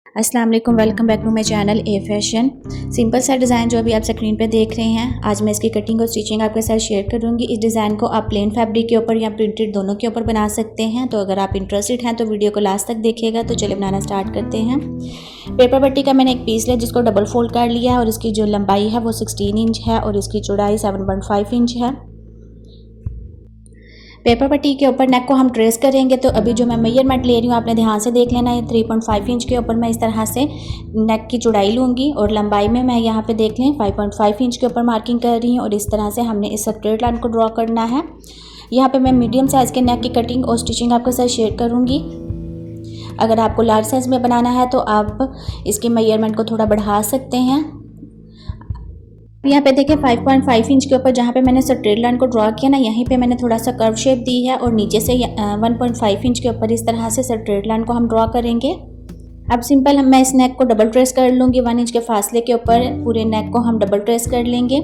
अस्सलाम वालेकुम, welcome back to my channel A fashion. Simple सा डिज़ाइन जो अभी आप स्क्रीन पे देख रहे हैं, आज मैं इसकी कटिंग और स्टिचिंग आपके साथ शेयर करूंगी। इस डिज़ाइन को आप प्लेन फैब्रिक के ऊपर या प्रिंटेड दोनों के ऊपर बना सकते हैं। तो अगर आप इंटरेस्टेड हैं तो वीडियो को लास्ट तक देखिएगा। तो चलिए बनाना स्टार्ट करते हैं। पेपर पट्टी का मैंने एक पीस लिया जिसको डबल फोल्ड कर लिया है और इसकी जो लंबाई है वो 16 इंच है और इसकी चौड़ाई 7.5 इंच है। पेपर पट्टी के ऊपर नेक को हम ट्रेस करेंगे। तो अभी जो मैं मेजरमेंट ले रही हूँ आपने ध्यान से देख लेना है। 3.5 इंच के ऊपर मैं इस तरह से नेक की चौड़ाई लूँगी और लंबाई में मैं यहाँ पे देख लें 5.5 इंच के ऊपर मार्किंग कर रही हूँ और इस तरह से हमने इस स्ट्रेट लाइन को ड्रॉ करना है। यहाँ पे मैं मीडियम साइज़ के नेक की कटिंग और स्टिचिंग आपके साथ शेयर करूँगी। अगर आपको लार्ज साइज़ में बनाना है तो आप इसके मेजरमेंट को थोड़ा बढ़ा सकते हैं। यहाँ पे देखिए 5.5 इंच के ऊपर जहाँ पे मैंने स्ट्रेट लाइन को ड्रॉ किया ना, यहीं पे मैंने थोड़ा सा कर्व शेप दी है और नीचे से 1.5 इंच के ऊपर इस तरह से स्ट्रेट लाइन को हम ड्रॉ करेंगे। अब सिंपल मैं इस नेक को डबल ट्रेस कर लूँगी। 1 इंच के फासले के ऊपर पूरे नेक को हम डबल ट्रेस कर लेंगे।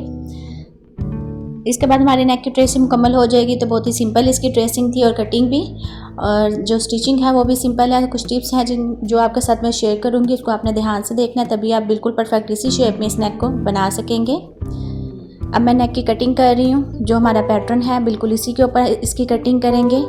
इसके बाद हमारी नेक की ट्रेसिंग मुकम्मल हो जाएगी। तो बहुत ही सिंपल इसकी ट्रेसिंग थी और कटिंग भी, और जो स्टिचिंग है वो भी सिंपल है। कुछ टिप्स हैं जो आपके साथ मैं शेयर करूंगी, उसको आपने ध्यान से देखना है, तभी आप बिल्कुल परफेक्ट इसी शेप में इस नेक को बना सकेंगे। अब मैं नेक की कटिंग कर रही हूँ। जो हमारा पैटर्न है बिल्कुल इसी के ऊपर इसकी कटिंग करेंगे।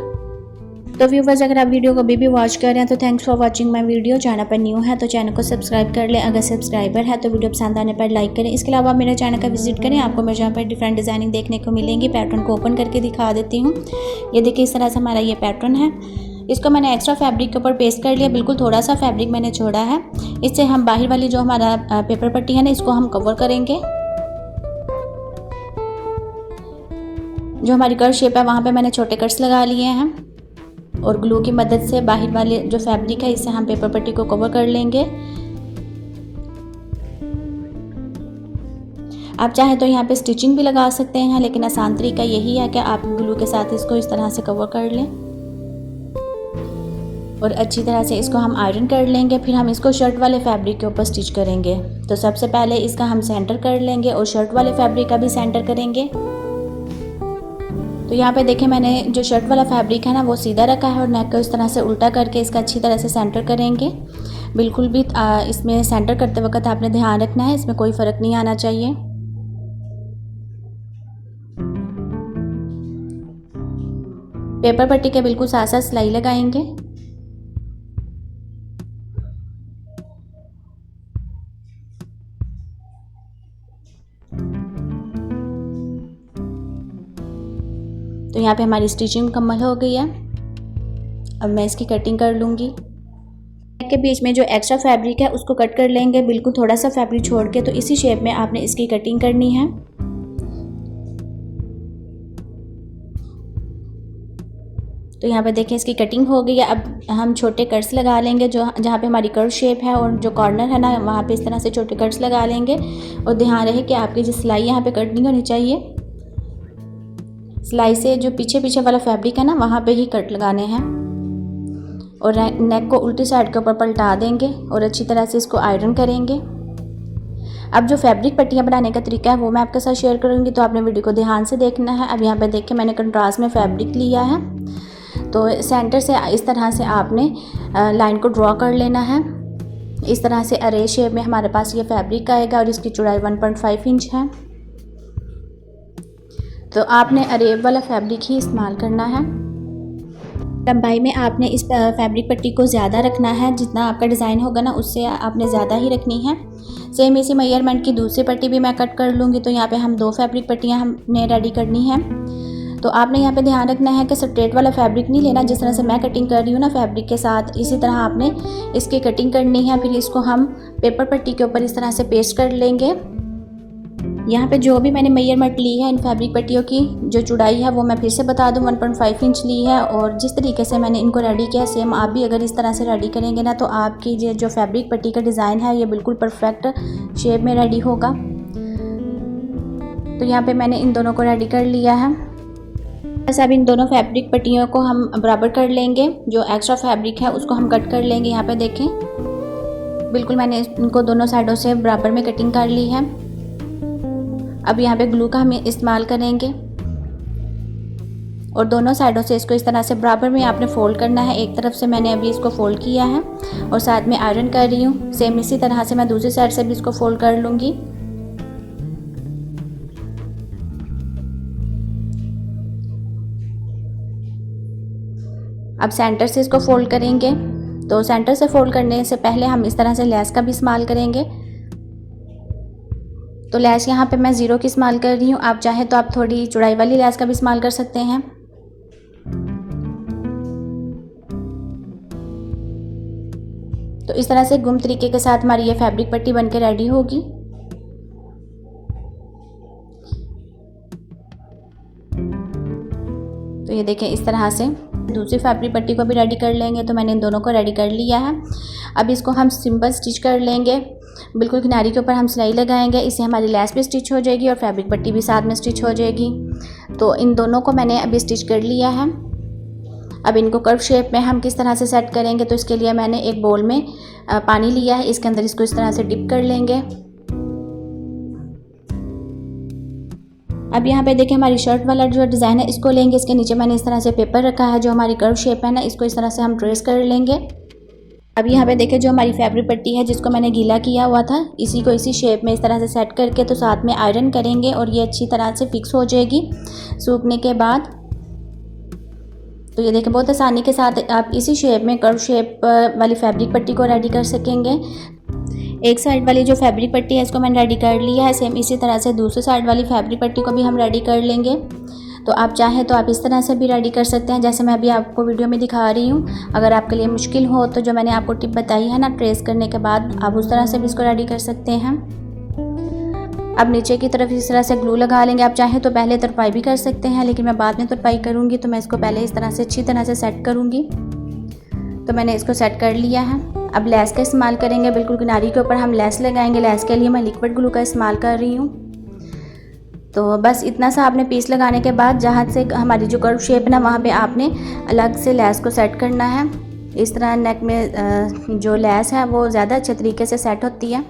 तो व्यूवर्स, अगर आप वीडियो को अभी भी वॉच कर रहे हैं तो thanks for watching my video. Channel पर न्यू है तो चैनल को सब्सक्राइब कर लें। अगर सब्सक्राइबर है तो वीडियो पसंद आने पर लाइक करें। इसके अलावा मेरे चैनल का विजिट करें, आपको मेरे यहाँ पर डिफरेंट डिज़ाइनिंग देखने को मिलेंगी। पैटर्न को ओपन करके दिखा देती हूँ। ये देखिए इस तरह से हमारा ये पैटर्न है। इसको मैंने एक्स्ट्रा फैब्रिक के ऊपर पेस्ट कर लिया। बिल्कुल थोड़ा सा फैब्रिक मैंने छोड़ा है। इससे हम बाहर वाली जो हमारा पेपर पट्टी है ना, इसको हम कवर करेंगे। जो हमारी कर्व शेप है वहाँ पे मैंने छोटे कट्स लगा लिए हैं और ग्लू की मदद से बाहर वाले जो फैब्रिक है इससे हम पेपर पट्टी को कवर कर लेंगे। आप चाहें तो यहाँ पे स्टिचिंग भी लगा सकते हैं, लेकिन आसान तरीका यही है कि आप ग्लू के साथ इसको इस तरह से कवर कर लें और अच्छी तरह से इसको हम आयरन कर लेंगे। फिर हम इसको शर्ट वाले फैब्रिक के ऊपर स्टिच करेंगे। तो सबसे पहले इसका हम सेंटर कर लेंगे और शर्ट वाले फैब्रिक का भी सेंटर करेंगे। तो यहाँ पे देखें मैंने जो शर्ट वाला फैब्रिक है ना वो सीधा रखा है और नेक को इस तरह से उल्टा करके इसका अच्छी तरह से सेंटर करेंगे। बिल्कुल भी इसमें सेंटर करते वक्त आपने ध्यान रखना है, इसमें कोई फ़र्क नहीं आना चाहिए। पेपर पट्टी के बिल्कुल साथ साथ सिलाई लगाएंगे। तो यहाँ पे हमारी स्टिचिंग मुकम्मल हो गई है। अब मैं इसकी कटिंग कर लूँगी। नेक के बीच में जो एक्स्ट्रा फैब्रिक है उसको कट कर लेंगे, बिल्कुल थोड़ा सा फैब्रिक छोड़ के। तो इसी शेप में आपने इसकी कटिंग करनी है। तो यहाँ पे देखें इसकी कटिंग हो गई है। अब हम छोटे कट्स लगा लेंगे जो जहाँ पे हमारी कर्व शेप है और जो कॉर्नर है ना वहाँ पे इस तरह से छोटे कट्स लगा लेंगे। और ध्यान रहे कि आपकी जो सिलाई यहाँ पे कट नहीं होनी चाहिए। सिलाई से जो पीछे वाला फैब्रिक है ना वहाँ पे ही कट लगाने हैं और नेक को उल्टी साइड के ऊपर पलटा देंगे और अच्छी तरह से इसको आयरन करेंगे। अब जो फैब्रिक पट्टियाँ बनाने का तरीका है वो मैं आपके साथ शेयर करूँगी, तो आपने वीडियो को ध्यान से देखना है। अब यहाँ पे देखिए मैंने कंट्रास्ट में फैब्रिक लिया है। तो सेंटर से इस तरह से आपने लाइन को ड्रॉ कर लेना है। इस तरह से अरे शेप में हमारे पास ये फैब्रिक आएगा और इसकी चौड़ाई 1.5 इंच है। तो आपने अरेब वाला फैब्रिक ही इस्तेमाल करना है। लंबाई में आपने इस फैब्रिक पट्टी को ज़्यादा रखना है, जितना आपका डिज़ाइन होगा ना उससे आपने ज़्यादा ही रखनी है। सेम इसी मेजरमेंट की दूसरी पट्टी भी मैं कट कर लूँगी। तो यहाँ पे हम 2 फैब्रिक पट्टियाँ हमने रेडी करनी है। तो आपने यहाँ पे ध्यान रखना है कि स्ट्रेट वाला फैब्रिक नहीं लेना। जिस तरह से मैं कटिंग कर रही हूँ ना फैब्रिक के साथ, इसी तरह आपने इसकी कटिंग करनी है। फिर इसको हम पेपर पट्टी के ऊपर इस तरह से पेस्ट कर लेंगे। यहाँ पे जो भी मैंने मेजरमेंट ली है इन फैब्रिक पट्टियों की जो चौड़ाई है वो मैं फिर से बता दूँ, 1.5 इंच ली है। और जिस तरीके से मैंने इनको रेडी किया सेम आप भी अगर इस तरह से रेडी करेंगे ना तो आपकी जो फैब्रिक पट्टी का डिज़ाइन है ये बिल्कुल परफेक्ट शेप में रेडी होगा। तो यहाँ पे मैंने इन दोनों को रेडी कर लिया है। बस अब इन दोनों फैब्रिक पट्टियों को हम बराबर कर लेंगे। जो एक्स्ट्रा फैब्रिक है उसको हम कट कर लेंगे। यहाँ पे देखें बिल्कुल मैंने इनको दोनों साइडों से बराबर में कटिंग कर ली है। अब यहाँ पे ग्लू का हम इस्तेमाल करेंगे और दोनों साइडों से इसको इस तरह से बराबर में आपने फ़ोल्ड करना है। एक तरफ से मैंने अभी इसको फ़ोल्ड किया है और साथ में आयरन कर रही हूँ। सेम इसी तरह से मैं दूसरी साइड से भी इसको फ़ोल्ड कर लूँगी। अब सेंटर से इसको फ़ोल्ड करेंगे। तो सेंटर से फ़ोल्ड करने से पहले हम इस तरह से लेस का भी इस्तेमाल करेंगे। तो लेस यहाँ पे मैं 0 की इस्तेमाल कर रही हूँ। आप चाहें तो आप थोड़ी चौड़ाई वाली लेस का भी इस्तेमाल कर सकते हैं। तो इस तरह से गुम तरीके के साथ हमारी ये फैब्रिक पट्टी बनके रेडी होगी। तो ये देखें इस तरह से दूसरी फैब्रिक पट्टी को भी रेडी कर लेंगे। तो मैंने इन दोनों को रेडी कर लिया है। अब इसको हम सिंपल स्टिच कर लेंगे। बिल्कुल किनारे के ऊपर हम सिलाई लगाएंगे, इससे हमारी लेस भी स्टिच हो जाएगी और फैब्रिक पट्टी भी साथ में स्टिच हो जाएगी। तो इन दोनों को मैंने अभी स्टिच कर लिया है। अब इनको कर्व शेप में हम किस तरह से सेट करेंगे, तो इसके लिए मैंने एक बोल में पानी लिया है। इसके अंदर इसको इस तरह से डिप कर लेंगे। अब यहाँ पे देखिए हमारी शर्ट वाला जो डिज़ाइन है इसको लेंगे। इसके नीचे मैंने इस तरह से पेपर रखा है, जो हमारी कर्व शेप है ना, इसको इस तरह से हम ट्रेस कर लेंगे। अब यहाँ पे देखिए जो हमारी फैब्रिक पट्टी है जिसको मैंने गीला किया हुआ था, इसी को इसी शेप में इस तरह से सेट करके तो साथ में आयरन करेंगे और ये अच्छी तरह से फिक्स हो जाएगी सूखने के बाद। तो ये देखिए बहुत आसानी के साथ आप इसी शेप में कर्व शेप वाली फैब्रिक पट्टी को रेडी कर सकेंगे। एक साइड वाली जो फैब्रिक पट्टी है इसको मैंने रेडी कर लिया है। सेम इसी तरह से दूसरी साइड वाली फैब्रिक पट्टी को भी हम रेडी कर लेंगे। तो आप चाहें तो आप इस तरह से भी रेडी कर सकते हैं, जैसे मैं अभी आपको वीडियो में दिखा रही हूँ। अगर आपके लिए मुश्किल हो तो जो मैंने आपको टिप बताई है ना ट्रेस करने के बाद, आप उस तरह से भी इसको रेडी कर सकते हैं। अब नीचे की तरफ इस तरह से ग्लू लगा लेंगे। आप चाहें तो पहले तरपाई भी कर सकते हैं, लेकिन मैं बाद में तरपाई करूँगी तो मैं इसको पहले इस तरह से अच्छी तरह से सेट करूँगी। तो मैंने इसको सेट कर लिया है। अब लेस का इस्तेमाल करेंगे। बिल्कुल किनारी के ऊपर हम लेस लगाएंगे। लेस के लिए मैं लिक्विड ग्लू का इस्तेमाल कर रही हूँ। तो बस इतना सा आपने पीस लगाने के बाद जहाँ से हमारी जो कर्व शेप है ना, वहाँ पे आपने अलग से लेस को सेट करना है। इस तरह नेक में जो लेस है वो ज़्यादा अच्छे तरीके से सेट होती है।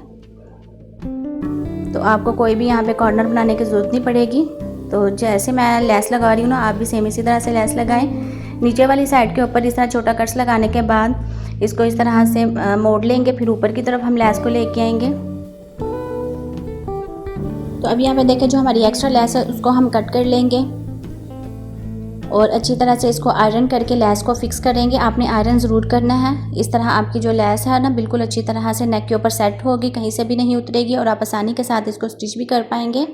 तो आपको कोई भी यहाँ पे कॉर्नर बनाने की ज़रूरत नहीं पड़ेगी। तो जैसे मैं लेस लगा रही हूँ ना, आप भी सेम इसी तरह से लेस लगाएं। नीचे वाली साइड के ऊपर इस तरह छोटा कट्स लगाने के बाद इसको इस तरह से मोड़ लेंगे। फिर ऊपर की तरफ हम लेस को लेके आएंगे। तो अब यहाँ पे देखें जो हमारी एक्स्ट्रा लेस है उसको हम कट कर लेंगे और अच्छी तरह से इसको आयरन करके लेस को फिक्स करेंगे। आपने आयरन ज़रूर करना है। इस तरह आपकी जो लेस है ना बिल्कुल अच्छी तरह से नेक के ऊपर सेट होगी, कहीं से भी नहीं उतरेगी और आप आसानी के साथ इसको स्टिच भी कर पाएंगे।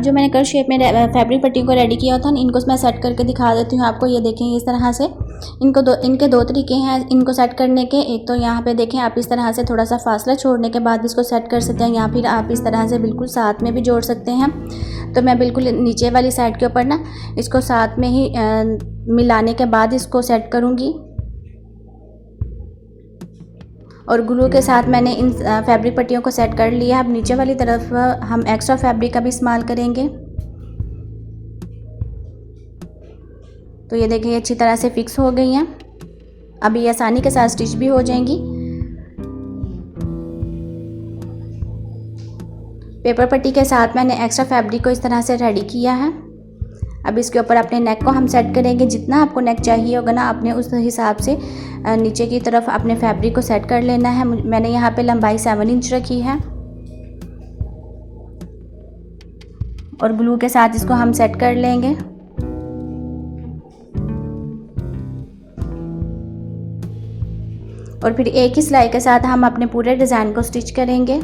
जो मैंने कर्व शेप में फैब्रिक पट्टी को रेडी किया था, इनको मैं सेट करके दिखा देती हूँ आपको। ये देखें इस तरह से इनके दो तरीके हैं इनको सेट करने के। एक तो यहाँ पे देखें आप इस तरह से थोड़ा सा फासला छोड़ने के बाद इसको सेट कर सकते हैं, या फिर आप इस तरह से बिल्कुल साथ में भी जोड़ सकते हैं। तो मैं बिल्कुल नीचे वाली साइड के ऊपर ना इसको साथ में ही मिलाने के बाद इसको सेट करूँगी और ग्लू के साथ मैंने इन फैब्रिक पट्टियों को सेट कर लिया। अब नीचे वाली तरफ हम एक्स्ट्रा फैब्रिक का भी इस्तेमाल करेंगे। तो ये देखिए अच्छी तरह से फिक्स हो गई हैं। अब ये आसानी के साथ स्टिच भी हो जाएंगी। पेपर पट्टी के साथ मैंने एक्स्ट्रा फैब्रिक को इस तरह से रेडी किया है। अब इसके ऊपर अपने नेक को हम सेट करेंगे। जितना आपको नेक चाहिए होगा ना, आपने उस हिसाब से नीचे की तरफ अपने फैब्रिक को सेट कर लेना है। मैंने यहाँ पे लंबाई 7 इंच रखी है और ग्लू के साथ इसको हम सेट कर लेंगे। और फिर एक ही सिलाई के साथ हम अपने पूरे डिज़ाइन को स्टिच करेंगे।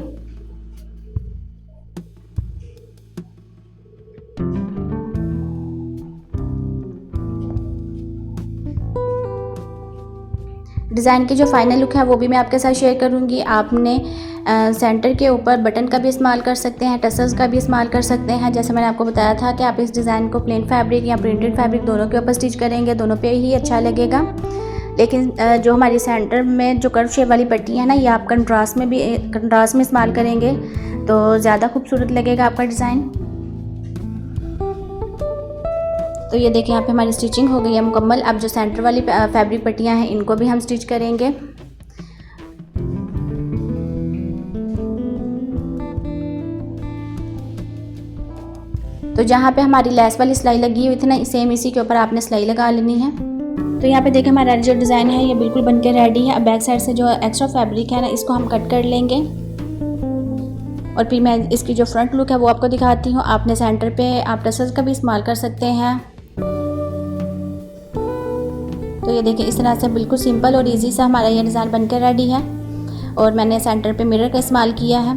डिज़ाइन की जो फाइनल लुक है वो भी मैं आपके साथ शेयर करूंगी। आपने सेंटर के ऊपर बटन का भी इस्तेमाल कर सकते हैं, टसल्स का भी इस्तेमाल कर सकते हैं। जैसे मैंने आपको बताया था कि आप इस डिज़ाइन को प्लेन फैब्रिक या प्रिंटेड फैब्रिक दोनों के ऊपर स्टिच करेंगे, दोनों पे ही अच्छा लगेगा। लेकिन जो हमारी सेंटर में जो कर्व शेप वाली पट्टी है ना, ये आप कंट्रास्ट में इस्तेमाल करेंगे तो ज़्यादा खूबसूरत लगेगा आपका डिज़ाइन। तो ये देखिए यहाँ पे हमारी स्टिचिंग हो गई है मुकम्मल। अब जो सेंटर वाली फैब्रिक पट्टियाँ हैं इनको भी हम स्टिच करेंगे। तो जहाँ पे हमारी लेस वाली सिलाई लगी हुई थी ना, सेम इसी के ऊपर आपने सिलाई लगा लेनी है। तो यहाँ पे देखें हमारा जो डिज़ाइन है ये बिल्कुल बनके रेडी है। अब बैक साइड से जो एक्स्ट्रा फैब्रिक है ना, इसको हम कट कर लेंगे और फिर मैं इसकी जो फ्रंट लुक है वो आपको दिखाती हूँ। आपने सेंटर पे आप टसल्स का भी इस्तेमाल कर सकते हैं। तो ये देखिए इस तरह से बिल्कुल सिंपल और इजी सा हमारा ये डिज़ाइन बनकर रेडी है और मैंने सेंटर पे मिरर का इस्तेमाल किया है।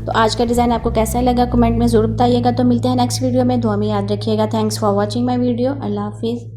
तो आज का डिज़ाइन आपको कैसा लगा कमेंट में ज़रूर बताइएगा। तो मिलते हैं नेक्स्ट वीडियो में, दुआ में याद रखिएगा। Thanks for watching my video. अल्लाह हाफिज़।